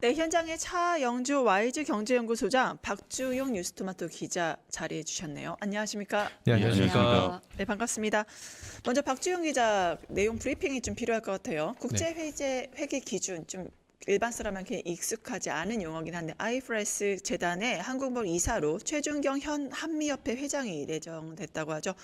네, 현장에 차영주 YG경제연구소장 박주용 뉴스토마토 기자 자리해 주셨네요. 안녕하십니까? 네, 안녕하십니까. 네, 반갑습니다. 먼저 박주용 기자 내용 브리핑이 좀 필요할 것 같아요. 국제 회계 기준 좀 일반 사람한테 익숙하지 않은 용어긴 한데 IFRS 재단의 한국몰 이사로 최준경 현 한미협회 회장이 내정됐다고 하죠.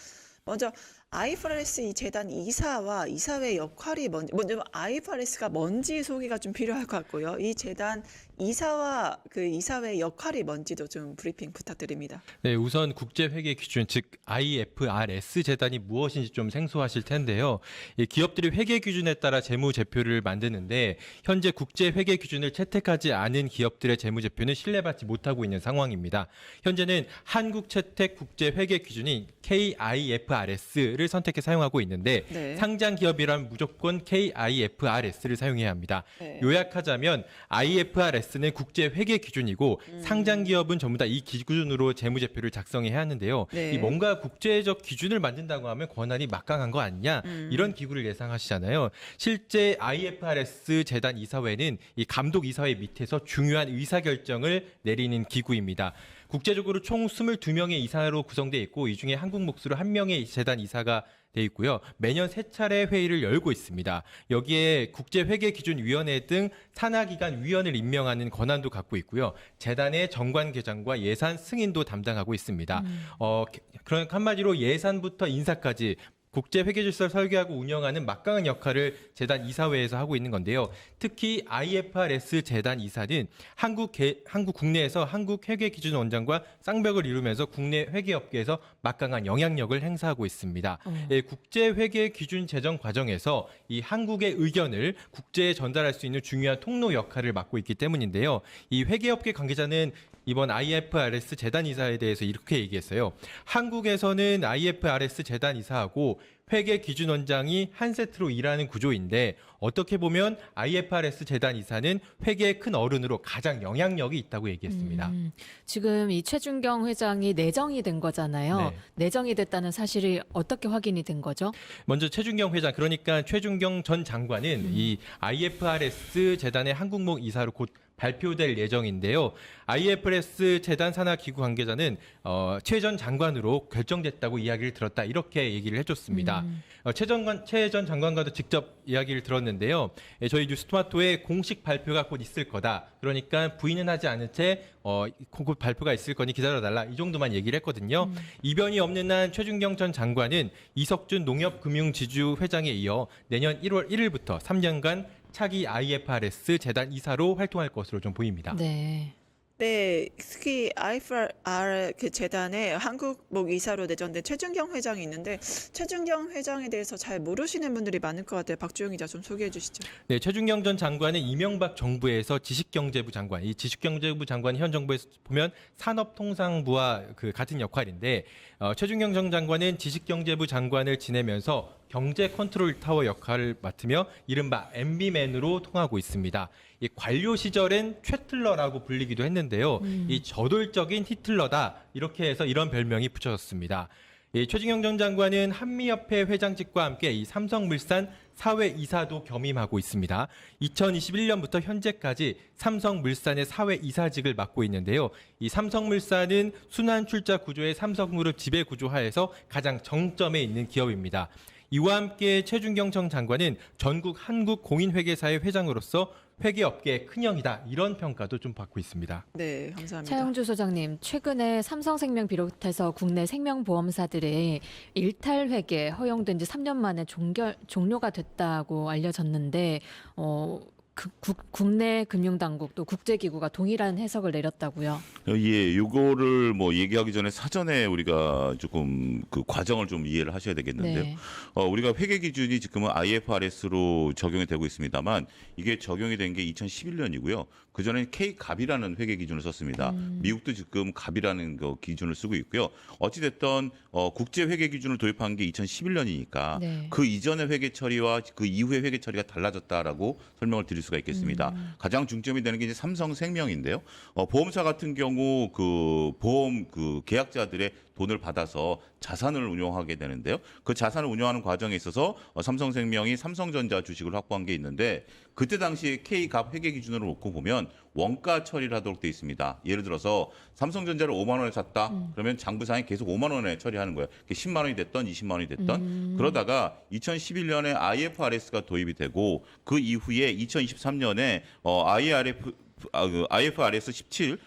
먼저 IFRS 이 재단 이사와 이사회 역할이 먼저 IFRS가 뭔지 소개가 좀 필요할 것 같고요. 이 재단 이사와 그 이사회 역할이 뭔지도 좀 브리핑 부탁드립니다. 네, 우선 국제회계 기준 즉 IFRS 재단이 무엇인지 좀 생소하실 텐데요. 이 기업들이 회계 기준에 따라 재무제표를 만드는데 현재 국제회계 기준을 채택하지 않은 기업들의 재무제표는 신뢰받지 못하고 있는 상황입니다. 현재는 한국채택 국제회계 기준인 KIFRS를 선택해 사용하고 있는데 네. 상장 기업이라면 무조건 KIFRS를 사용해야 합니다. 네. 요약하자면 IFRS는 국제 회계 기준이고 상장 기업은 전부 다 이 기준으로 재무제표를 작성해야 하는데요. 네. 이 뭔가 국제적 기준을 만든다고 하면 권한이 막강한 거 아니냐 이런 기구를 예상하시잖아요. 실제 IFRS 재단 이사회는 이 감독 이사회 밑에서 중요한 의사결정을 내리는 기구입니다. 국제적으로 총 22명의 이사로 구성되어 있고 이 중에 한국 몫으로 1명의 재단 이사가 돼 있고요. 매년 3차례 회의를 열고 있습니다. 여기에 국제회계기준위원회 등 산하기관 위원을 임명하는 권한도 갖고 있고요. 재단의 정관계장과 예산 승인도 담당하고 있습니다. 그런 한마디로 예산부터 인사까지 국제회계질서를 설계하고 운영하는 막강한 역할을 재단 이사회에서 하고 있는 건데요. 특히 IFRS 재단 이사는 한국 국내에서 한국회계기준원장과 쌍벽을 이루면서 국내 회계업계에서 막강한 영향력을 행사하고 있습니다. 국제회계기준 제정 과정에서 이 한국의 의견을 국제에 전달할 수 있는 중요한 통로 역할을 맡고 있기 때문인데요. 이 회계업계 관계자는 이번 IFRS 재단 이사에 대해서 이렇게 얘기했어요. 한국에서는 IFRS 재단 이사하고 회계기준원장이 한 세트로 일하는 구조인데 어떻게 보면 IFRS 재단 이사는 회계의 큰 어른으로 가장 영향력이 있다고 얘기했습니다. 지금 이 최준경 회장이 내정이 된 거잖아요. 네. 내정이 됐다는 사실이 어떻게 확인이 된 거죠? 먼저 최준경 회장, 그러니까 최준경 전 장관은 이 IFRS 재단의 한국목 이사로 곧 발표될 예정인데요. IFRS 재단 산하 기구 관계자는 최 전 장관으로 결정됐다고 이야기를 들었다 이렇게 얘기를 해줬습니다. 최 전 장관과도 직접 이야기를 들었는데요. 저희 뉴스토마토에 공식 발표가 곧 있을 거다. 그러니까 부인은 하지 않은 채 곧 발표가 있을 거니 기다려달라 이 정도만 얘기를 했거든요. 이변이 없는 한 최준경 전 장관은 이석준 농협금융지주 회장에 이어 내년 1월 1일부터 3년간 차기 IFRS 재단 이사로 활동할 것으로 좀 보입니다. 네. 네, 특히 IFR 그 재단에 한국목 이사로 내정된 최준경 회장이 있는데 최준경 회장에 대해서 잘 모르시는 분들이 많을 것 같아요. 박주영 기자 좀 소개해 주시죠. 네, 최준경 전 장관은 이명박 정부에서 지식경제부 장관, 이 지식경제부 장관이 현 정부에서 보면 산업통상부와 그 같은 역할인데 최준경 전 장관은 지식경제부 장관을 지내면서 경제 컨트롤 타워 역할을 맡으며 이른바 MB맨으로 통하고 있습니다. 이 관료 시절엔 최틀러라고 불리기도 했는데요. 이 저돌적인 히틀러다 이렇게 해서 이런 별명이 붙여졌습니다. 이 최준경 전 장관은 한미협회 회장직과 함께 이 삼성물산 사회이사도 겸임하고 있습니다. 2021년부터 현재까지 삼성물산의 사회이사직을 맡고 있는데요. 이 삼성물산은 순환출자 구조의 삼성그룹 지배구조 하에서 가장 정점에 있는 기업입니다. 이와 함께 최준경 전 장관은 전국 한국공인회계사의 회장으로서 회계업계의 큰형이다 이런 평가도 좀 받고 있습니다. 네, 감사합니다. 차영주 소장님, 최근에 삼성생명 비롯해서 국내 생명보험사들의 일탈 회계 허용된 지 3년 만에 종료가 됐다고 알려졌는데 국내 금융당국 또 국제기구가 동일한 해석을 내렸다고요. 예, 요거를 뭐 얘기하기 전에 사전에 우리가 조금 그 과정을 좀 이해를 하셔야 되겠는데요. 네. 우리가 회계 기준이 지금은 IFRS로 적용이 되고 있습니다만 이게 적용이 된 게 2011년이고요. 그 전에 K갑이라는 회계 기준을 썼습니다. 미국도 지금 갑이라는 그 기준을 쓰고 있고요. 어찌 됐든 국제 회계 기준을 도입한 게 2011년이니까 네. 그 이전의 회계 처리와 그 이후의 회계 처리가 달라졌다라고 설명을 드릴 수가 있겠습니다. 가장 중점이 되는 게 이제 삼성생명인데요. 보험사 같은 경우 그 보험 그 계약자들의 돈을 받아서 자산을 운용하게 되는데요. 그 자산을 운용하는 과정에 있어서 삼성생명이 삼성전자 주식을 확보한 게 있는데 그때 당시에 K갑 회계 기준으로 놓고 보면 원가 처리를 하도록 돼 있습니다. 예를 들어서 삼성전자를 5만 원에 샀다. 그러면 장부상에 계속 5만 원에 처리하는 거예요. 10만 원이 됐던 20만 원이 됐던. 그러다가 2011년에 IFRS가 도입이 되고 그 이후에 2023년에 IFRS 17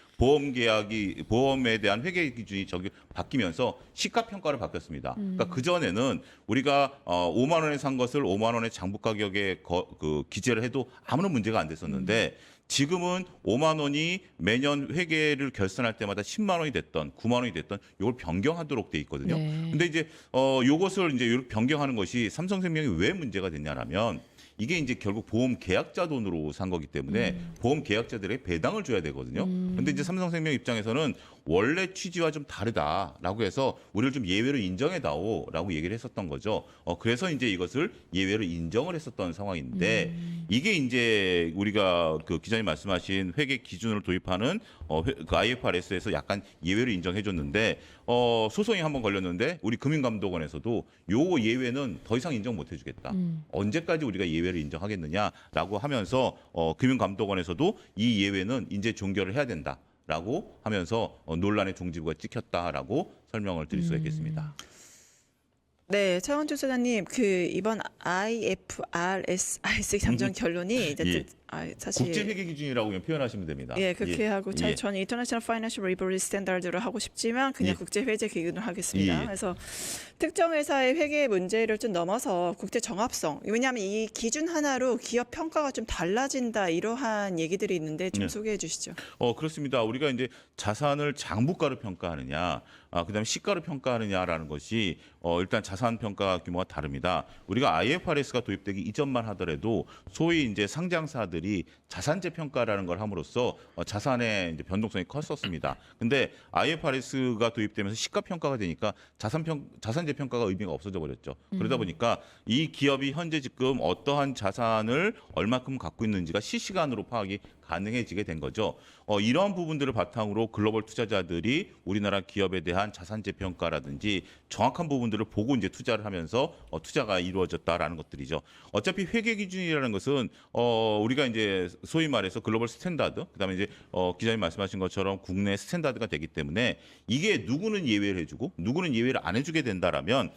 보험에 대한 회계 기준이 바뀌면서 시가 평가를 바뀌었습니다. 그러니까 그 전에는 우리가 5만 원에 산 것을 5만 원의 장부 가격에 기재를 해도 아무런 문제가 안 됐었는데 지금은 5만 원이 매년 회계를 결산할 때마다 10만 원이 됐던 9만 원이 됐던 이걸 변경하도록 돼 있거든요. 네. 근데 이제 요것을 이제 이렇게 변경하는 것이 삼성생명이 왜 문제가 됐냐라면 이게 이제 결국 보험 계약자 돈으로 산 거기 때문에 보험 계약자들에게 배당을 줘야 되거든요. 근데 이제 삼성생명 입장에서는 원래 취지와 좀 다르다라고 해서 우리를 좀 예외로 인정해다오라고 얘기를 했었던 거죠. 그래서 이제 이것을 예외로 인정을 했었던 상황인데 이게 이제 우리가 그 기자님 말씀하신 회계 기준을 도입하는 그 IFRS에서 약간 예외로 인정해줬는데 소송이 한번 걸렸는데 우리 금융감독원에서도 요 예외는 더 이상 인정 못 해주겠다. 언제까지 우리가 예외를 인정하겠느냐라고 하면서 금융감독원에서도 이 예외는 이제 종결을 해야 된다라고 하면서 논란의 종지부가 찍혔다라고 설명을 드릴 수가 있겠습니다. 네, 차원주 소장님, 그 이번 IFRS 잠정 결론이 이제 사실 국제회계 기준이라고 그냥 표현하시면 됩니다. 예, 그렇게 하고 예. 저는 인터내셔널 파이낸셜 리버리 스탠다드로 하고 싶지만 그냥 예. 국제 회계 기준으로 하겠습니다. 예. 그래서 특정 회사의 회계 문제를 좀 넘어서 국제 정합성. 왜냐하면 이 기준 하나로 기업 평가가 좀 달라진다 이러한 얘기들이 있는데 좀 네. 소개해 주시죠. 그렇습니다. 우리가 이제 자산을 장부가로 평가하느냐, 그다음에 시가로 평가하느냐라는 것이 일단 자산 평가 규모가 다릅니다. 우리가 IFRS가 도입되기 이전만 하더라도 소위 이제 상장사들이 자산재 평가라는 걸 함으로써 자산의 이제 변동성이 컸었습니다. 근데 IFRS가 도입되면서 시가 평가가 되니까 자산재 평가가 의미가 없어져 버렸죠. 그러다 보니까 이 기업이 현재 지금 어떠한 자산을 얼마큼 갖고 있는지가 실시간으로 파악이 가능해지게 된 거죠. 이러한 부분들을 바탕으로 글로벌 투자자들이 우리나라 기업에 대한 자산재 평가라든지 정확한 부분들을 보고 이제 투자를 하면서 투자가 이루어졌다라는 것들이죠. 어차피 회계 기준이라는 것은 우리가 이제 소위 말해서 글로벌 스탠다드, 그다음에 이제 기자님 말씀하신 것처럼 국내 스탠다드가 되기 때문에 이게 누구는 예외를 해주고 누구는 예외를 안 해주게 된다라면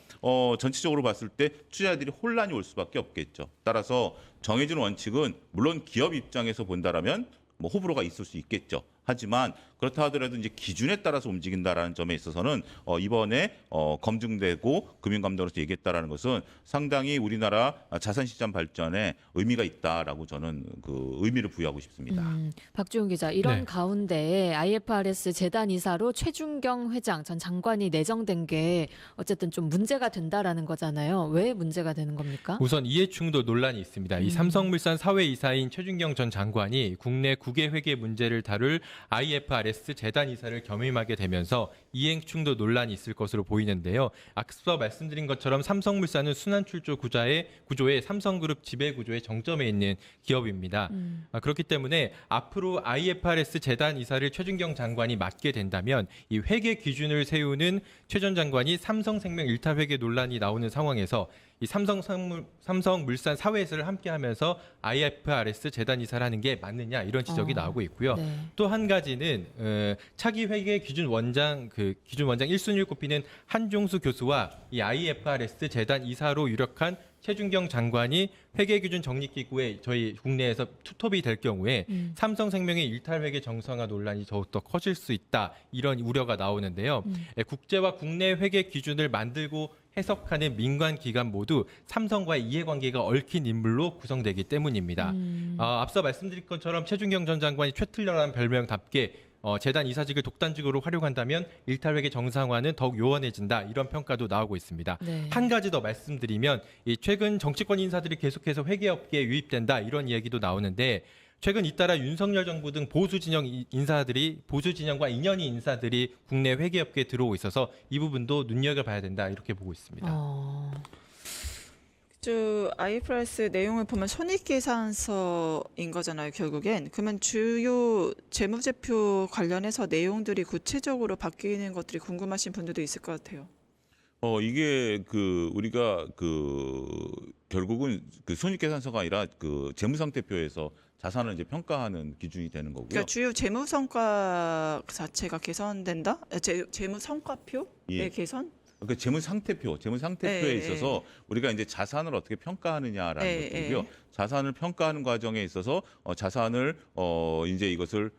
전체적으로 봤을 때 투자자들이 혼란이 올 수밖에 없겠죠. 따라서 정해진 원칙은 물론 기업 입장에서 본다라면 뭐 호불호가 있을 수 있겠죠. 하지만 그렇다 하더라도 이제 기준에 따라서 움직인다라는 점에 있어서는 이번에 검증되고 금융감독원에서 얘기했다라는 것은 상당히 우리나라 자산시장 발전에 의미가 있다라고 저는 그 의미를 부여하고 싶습니다. 박주영 기자, 이런 네. 가운데 IFRS 재단 이사로 최준경 회장 전 장관이 내정된 게 어쨌든 좀 문제가 된다라는 거잖아요. 왜 문제가 되는 겁니까? 우선 이해충돌 논란이 있습니다. 이 삼성물산 사회이사인 최준경 전 장관이 국내 국외회계 문제를 다룰 IFRS 재단 이사를 겸임하게 되면서 이행충돌 논란이 있을 것으로 보이는데요. 앞서 말씀드린 것처럼 삼성물산은 순환출조 구조의 삼성그룹 지배구조의 정점에 있는 기업입니다. 그렇기 때문에 앞으로 IFRS 재단 이사를 최준경 장관이 맡게 된다면 이 회계 기준을 세우는 최 전 장관이 삼성생명 일탈회계 논란이 나오는 상황에서 이 삼성물산 사회이사를 함께하면서 IFRS 재단 이사를 하는 게 맞느냐 이런 지적이 나오고 있고요. 네. 또 한 가지는 차기 회계 기준 원장 1순위를 꼽히는 한종수 교수와 이 IFRS 재단 이사로 유력한 최준경 장관이 회계기준 정립기구에 저희 국내에서 투톱이 될 경우에 삼성생명의 일탈회계 정상화 논란이 더욱더 커질 수 있다 이런 우려가 나오는데요. 국제와 국내 회계 기준을 만들고 해석하는 민관 기관 모두 삼성과의 이해관계가 얽힌 인물로 구성되기 때문입니다. 앞서 말씀드린 것처럼 최준경 전 장관이 최틀러라는 별명답게 재단 이사직을 독단직으로 활용한다면 일탈회계 정상화는 더욱 요원해진다 이런 평가도 나오고 있습니다. 네. 한 가지 더 말씀드리면 이 최근 정치권 인사들이 계속해서 회계업계에 유입된다 이런 이야기도 나오는데 최근 잇따라 윤석열 정부 등 보수 진영과 인연이 인사들이 국내 회계업계에 들어오고 있어서 이 부분도 눈여겨봐야 된다 이렇게 보고 있습니다. 이것도 IFRS 내용을 보면 손익계산서인 거잖아요, 결국엔. 그러면 주요 재무제표 관련해서 내용들이 구체적으로 바뀌는 것들이 궁금하신 분들도 있을 것 같아요. 이게 우리가 결국은 손익계산서가 아니라 재무상태표에서 자산을 이제 평가하는 기준이 되는 거고요. 그러니까 주요 재무성과 자체가 개선된다? 재무성과표의 예. 개선? 그러니까 재무상태표에 예, 있어서 우리가 이제 자산을 어떻게 평가하느냐라는 예, 것들이고요. 예. 자산을 평가하는 과정에 있어서 자산을 이제 이것을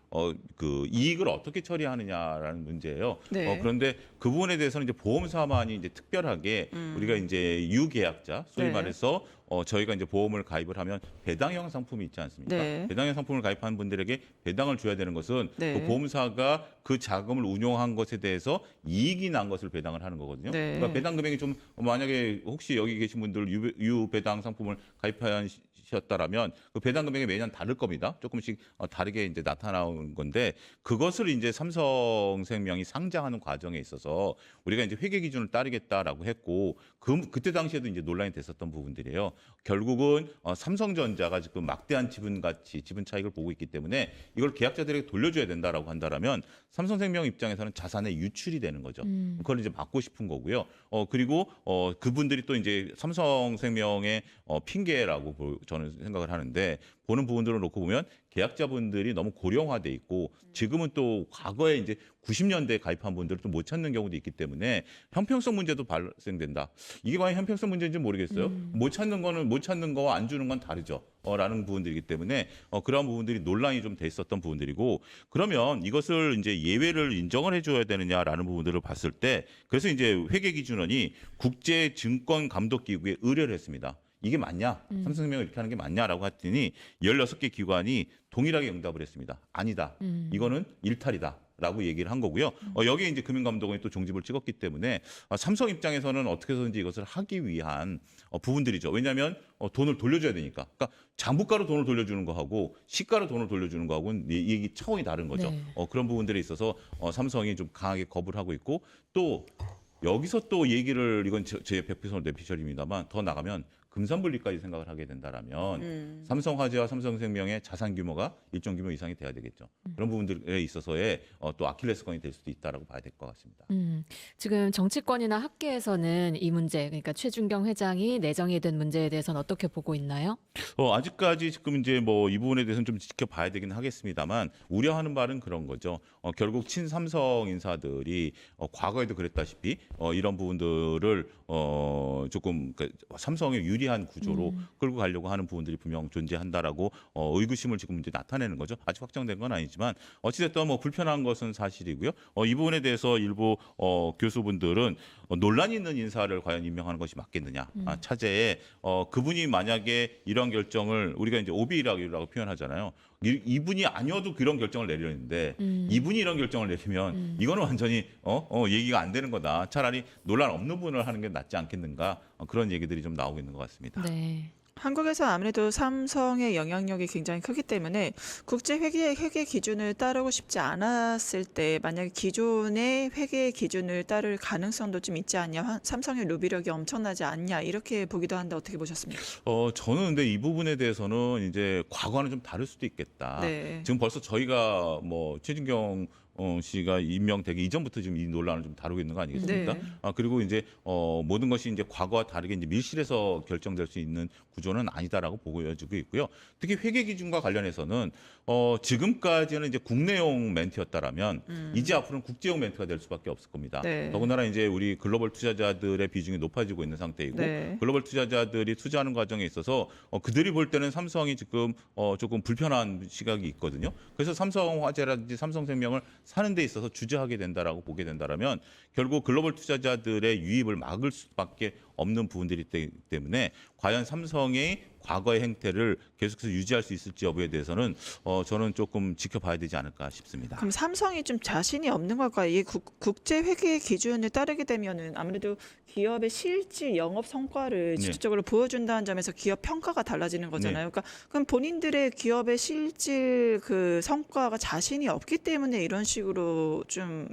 이익을 어떻게 처리하느냐라는 문제예요. 네. 그런데 그 부분에 대해서는 이제 보험사만이 이제 특별하게 우리가 이제 유계약자, 소위 네. 말해서 저희가 이제 보험을 가입을 하면 배당형 상품이 있지 않습니까? 네. 배당형 상품을 가입한 분들에게 배당을 줘야 되는 것은 네. 그 보험사가 그 자금을 운용한 것에 대해서 이익이 난 것을 배당을 하는 거거든요. 네. 그러니까 배당 금액이 좀 만약에 혹시 여기 계신 분들 유배당 상품을 가입하셨다라면 그 배당 금액이 매년 다를 겁니다. 조금씩 다르게 이제 나타나는 건데 그것을 이제 삼성생명이 상장하는 과정에 있어서 우리가 이제 회계 기준을 따르겠다라고 했고 그때 당시에도 이제 논란이 됐었던 부분들이에요. 결국은 삼성전자가 지금 막대한 지분 차익을 보고 있기 때문에 이걸 계약자들에게 돌려줘야 된다라고 한다라면 삼성생명 입장에서는 자산의 유출이 되는 거죠. 그걸 이제 막고 싶은 거고요. 그리고 그분들이 또 이제 삼성생명의 핑계라고 저는 생각을 하는데 보는 부분들을 놓고 보면 계약자분들이 너무 고령화돼 있고 지금은 또 과거에 이제 90년대에 가입한 분들을 좀 못 찾는 경우도 있기 때문에 형평성 문제도 발생된다. 이게 과연 형평성 문제인지 모르겠어요. 못 찾는 거와 안 주는 건 다르죠. 라는 부분들이기 때문에 그런 부분들이 논란이 좀 돼 있었던 부분들이고 그러면 이것을 이제 예외를 인정을 해줘야 되느냐라는 부분들을 봤을 때 그래서 이제 회계기준원이 국제증권감독기구에 의뢰를 했습니다. 이게 맞냐? 삼성생명이 이렇게 하는 게 맞냐라고 했더니 16개 기관이 동일하게 응답을 했습니다. 아니다. 이거는 일탈이다. 라고 얘기를 한 거고요. 여기에 이제 금융감독원이 또 종집을 찍었기 때문에 삼성 입장에서는 어떻게 해서든지 이것을 하기 위한 부분들이죠. 왜냐하면 돈을 돌려줘야 되니까. 그러니까 장부가로 돈을 돌려주는 거하고 시가로 돈을 돌려주는 거하고는 이게 차원이 다른 거죠. 네. 그런 부분들에 있어서 삼성이 좀 강하게 거부를 하고 있고 또 여기서 또 얘기를 이건 제 100% 내피셜입니다만 더 나가면 금산분리까지 생각을 하게 된다라면 삼성화재와 삼성생명의 자산 규모가 일정 규모 이상이 돼야 되겠죠. 그런 부분들에 있어서의 또 아킬레스건이 될 수도 있다라고 봐야 될 것 같습니다. 지금 정치권이나 학계에서는 이 문제, 그러니까 최준경 회장이 내정이 된 문제에 대해서는 어떻게 보고 있나요? 아직까지 지금 이제 뭐 이 부분에 대해서는 좀 지켜봐야 되긴 하겠습니다만 우려하는 바는 그런 거죠. 결국 친삼성 인사들이 과거에도 그랬다시피 이런 부분들을 조금 삼성의 유리한 구조로 끌고 가려고 하는 부분들이 분명 존재한다라고 의구심을 지금 이제 나타내는 거죠. 아직 확정된 건 아니지만 어찌됐든 뭐 불편한 것은 사실이고요. 이 부분에 대해서 일부 교수분들은 논란이 있는 인사를 과연 임명하는 것이 맞겠느냐 차제에 그분이 만약에 이런 결정을 우리가 이제 오비라고 표현하잖아요. 이분이 아니어도 그런 결정을 내리는데 이분이 이런 결정을 내리면 이거는 완전히 얘기가 안 되는 거다. 차라리 논란 없는 분을 하는 게 낫지 않겠는가 그런 얘기들이 좀 나오고 있는 것 같습니다. 네. 한국에서 아무래도 삼성의 영향력이 굉장히 크기 때문에 국제 회계 기준을 따르고 싶지 않았을 때 만약에 기존의 회계 기준을 따를 가능성도 좀 있지 않냐, 삼성의 로비력이 엄청나지 않냐 이렇게 보기도 하는데 어떻게 보셨습니까? 저는 근데 이 부분에 대해서는 이제 과거와는 좀 다를 수도 있겠다. 네. 지금 벌써 저희가 뭐 최진경 씨가 임명되기 이전부터 지금 이 논란을 좀 다루고 있는 거 아니겠습니까? 네. 그리고 이제 모든 것이 이제 과거와 다르게 이제 밀실에서 결정될 수 있는 구조는 아니다라고 보여지고 있고요. 특히 회계 기준과 관련해서는 지금까지는 이제 국내용 멘트였다라면 이제 앞으로는 국제용 멘트가 될 수밖에 없을 겁니다. 네. 더군다나 이제 우리 글로벌 투자자들의 비중이 높아지고 있는 상태이고 네. 글로벌 투자자들이 투자하는 과정에 있어서 그들이 볼 때는 삼성이 지금 조금 불편한 시각이 있거든요. 그래서 삼성화재라든지 삼성생명을 사는 데 있어서 주저하게 된다라고 보게 된다라면 결국 글로벌 투자자들의 유입을 막을 수밖에 없는 부분들이 있기 때문에 과연 삼성의 과거의 행태를 계속해서 유지할 수 있을지 여부에 대해서는 저는 조금 지켜봐야 되지 않을까 싶습니다. 그럼 삼성이 좀 자신이 없는 걸까요? 이 국제 회계 기준을 따르게 되면은 아무래도 기업의 실질 영업 성과를 네. 직접적으로 보여준다는 점에서 기업 평가가 달라지는 거잖아요. 그러니까 그럼 본인들의 기업의 실질 그 성과가 자신이 없기 때문에 이런 식으로 좀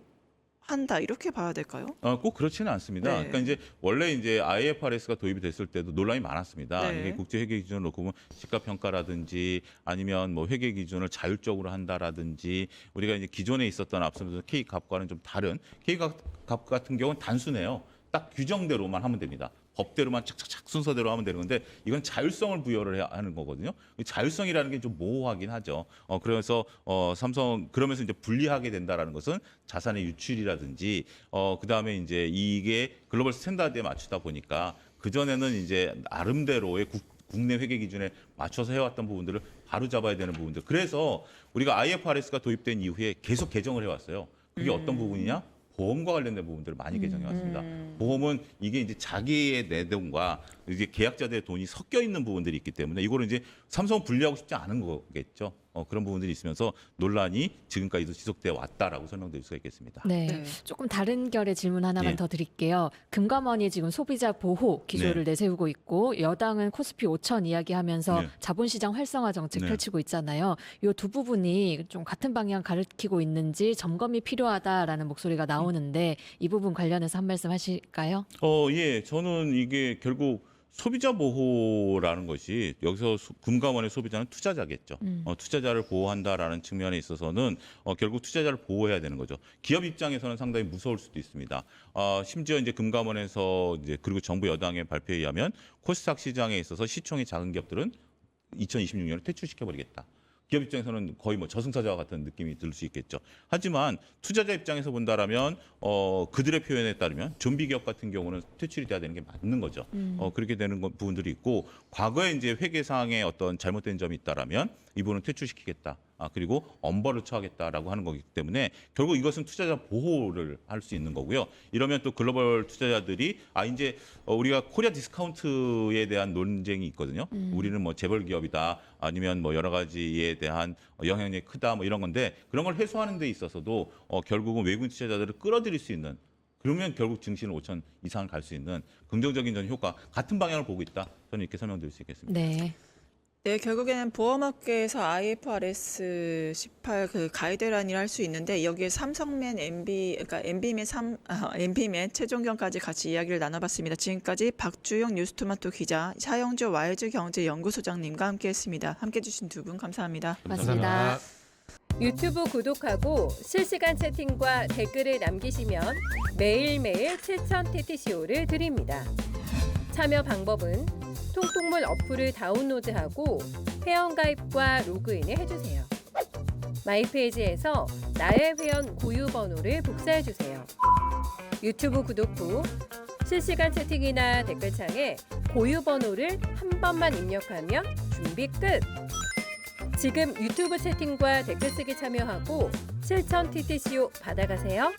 한다 이렇게 봐야 될까요? 꼭 그렇지는 않습니다. 네. 그러니까 이제 원래 이제 IFRS가 도입이 됐을 때도 논란이 많았습니다. 네. 이게 국제 회계 기준을 놓고 보면 시가 평가라든지 아니면 뭐 회계 기준을 자율적으로 한다라든지 우리가 이제 기존에 있었던 앞서서 K 값과는 좀 다른 K 값 같은 경우는 단순해요. 딱 규정대로만 하면 됩니다. 법대로만 착착착 순서대로 하면 되는 건데 이건 자율성을 부여를 해야 하는 거거든요. 자율성이라는 게 좀 모호하긴 하죠. 그래서 삼성 그러면서 이제 불리하게 된다라는 것은 자산의 유출이라든지 그다음에 이제 이게 글로벌 스탠다드에 맞추다 보니까 그 전에는 이제 나름대로의 국내 회계 기준에 맞춰서 해왔던 부분들을 바로 잡아야 되는 부분들. 그래서 우리가 IFRS가 도입된 이후에 계속 개정을 해왔어요. 그게 어떤 부분이냐? 보험과 관련된 부분들을 많이 개정해 왔습니다. 보험은 이게 이제 자기의 내 돈과 이제 계약자들의 돈이 섞여 있는 부분들이 있기 때문에 이거를 이제 삼성은 분리하고 싶지 않은 거겠죠. 그런 부분들이 있으면서 논란이 지금까지도 지속돼 왔다라고 설명드릴 수가 있겠습니다. 네. 네. 조금 다른 결의 질문 하나만 예. 더 드릴게요. 금감원이 지금 소비자 보호 기조를 네. 내세우고 있고 여당은 코스피 5천 이야기하면서 네. 자본시장 활성화 정책 네. 펼치고 있잖아요. 이 두 부분이 좀 같은 방향 가리키고 있는지 점검이 필요하다라는 목소리가 나오는데 이 부분 관련해서 한 말씀 하실까요? 예. 저는 이게 결국 소비자 보호라는 것이 여기서 금감원의 소비자는 투자자겠죠. 투자자를 보호한다라는 측면에 있어서는 결국 투자자를 보호해야 되는 거죠. 기업 입장에서는 상당히 무서울 수도 있습니다. 심지어 이제 금감원에서 이제 그리고 정부 여당의 발표에 의하면 코스닥 시장에 있어서 시총이 작은 기업들은 2026년에 퇴출시켜버리겠다. 기업 입장에서는 거의 뭐 저승사자와 같은 느낌이 들 수 있겠죠. 하지만 투자자 입장에서 본다라면 그들의 표현에 따르면 좀비 기업 같은 경우는 퇴출이 돼야 되는 게 맞는 거죠. 그렇게 되는 부분들이 있고 과거에 이제 회계상의 어떤 잘못된 점이 있다라면 이분은 퇴출시키겠다. 그리고 엄벌을 처하겠다라고 하는 거기 때문에 결국 이것은 투자자 보호를 할 수 있는 거고요. 이러면 또 글로벌 투자자들이 이제 우리가 코리아 디스카운트에 대한 논쟁이 있거든요. 우리는 뭐 재벌 기업이다 아니면 뭐 여러 가지에 대한 영향력이 크다 뭐 이런 건데 그런 걸 해소하는 데 있어서도 결국은 외국인 투자자들을 끌어들일 수 있는 그러면 결국 증시는 5천 이상을 갈 수 있는 긍정적인 전 효과 같은 방향을 보고 있다. 저는 이렇게 설명드릴 수 있겠습니다. 네. 네, 결국에는 보험업계에서 IFRS 18 그 가이드라인을 할 수 있는데 여기에 삼성맨, 그러니까 MB맨 최종경까지 같이 이야기를 나눠봤습니다. 지금까지 박주영 뉴스토마토 기자, 차영주 와일즈경제연구소장님과 함께했습니다. 함께해 주신 두 분 감사합니다. 고맙습니다. 유튜브 구독하고 실시간 채팅과 댓글을 남기시면 매일매일 실천 TTCO를 드립니다. 참여 방법은 통통물 어플을 다운로드하고 회원가입과 로그인을 해주세요. 마이페이지에서 나의 회원 고유 번호를 복사해주세요. 유튜브 구독 후 실시간 채팅이나 댓글창에 고유 번호를 한 번만 입력하면 준비 끝! 지금 유튜브 채팅과 댓글 쓰기 참여하고 실천 TTCO 받아가세요.